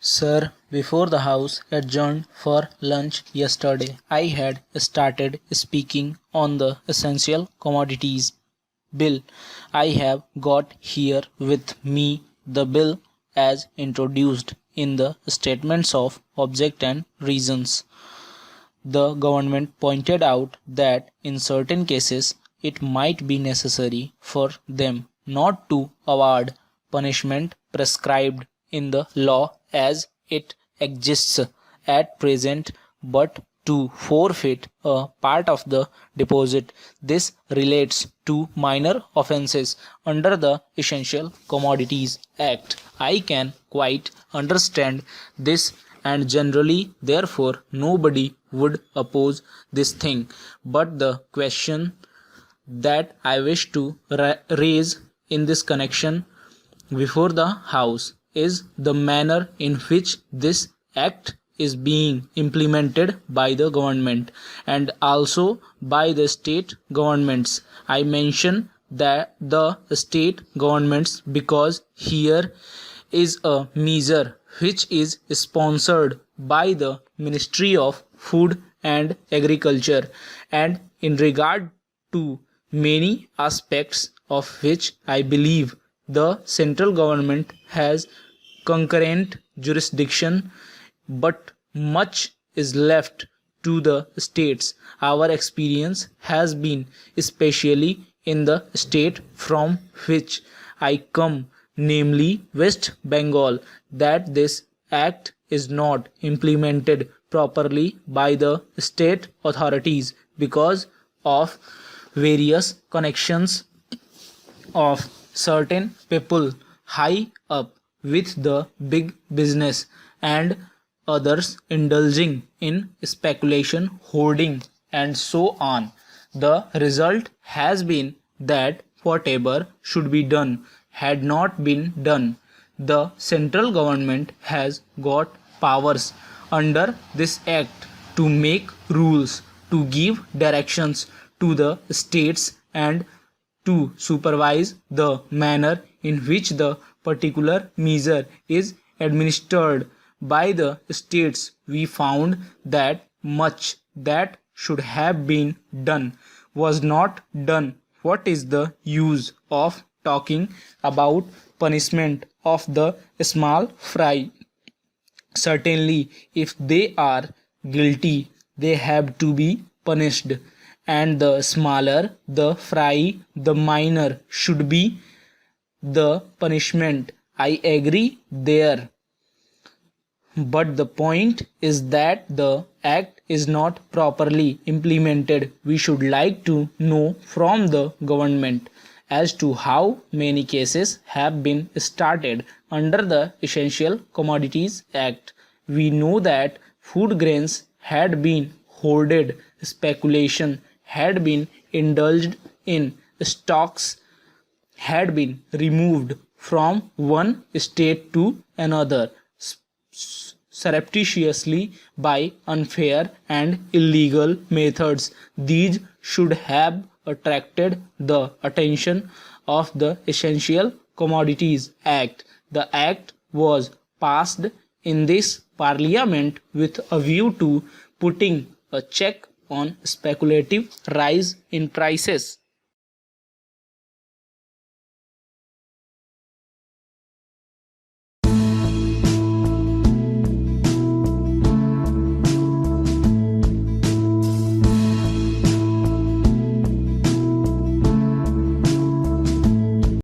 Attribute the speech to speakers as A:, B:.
A: Sir, before the House adjourned for lunch yesterday, I had started speaking on the essential commodities bill. I have got here with me the bill as introduced in the statements of object and reasons. The government pointed out that in certain cases it might be necessary for them not to award punishment prescribed in the law as it exists at present, but to forfeit a part of the deposit. This relates to minor offences under the Essential Commodities Act. I can quite understand this, and generally therefore nobody would oppose this thing, but the question that I wish to raise in this connection before the House is the manner in which this act is being implemented by the government and also by the state governments. I mention that the state governments because here is a measure which is sponsored by the Ministry of Food and Agriculture, and in regard to many aspects of which I believe the central government has concurrent jurisdiction, but much is left to the states. Our experience has been, especially in the state from which I come, namely West Bengal, that this act is not implemented properly by the state authorities because of various connections of certain people high up with the big business and others indulging in speculation, hoarding, and so on. The result has been that whatever should be done had not been done. The central government has got powers under this act to make rules, to give directions to the states, and to supervise the manner in which the particular measure is administered by the states. We found that much that should have been done was not done. What is the use of talking about punishment of the small fry? Certainly, if they are guilty, they have to be punished, and the smaller the fry, the minor should be the punishment. I agree there. But the point is that the act is not properly implemented. We should like to know from the government as to how many cases have been started under the Essential Commodities Act. We know that food grains had been hoarded, speculation had been indulged in, stocks had been removed from one state to another surreptitiously by unfair and illegal methods. These should have attracted the attention of the Essential Commodities Act. The act was passed in this parliament with a view to putting a check on speculative rise in prices.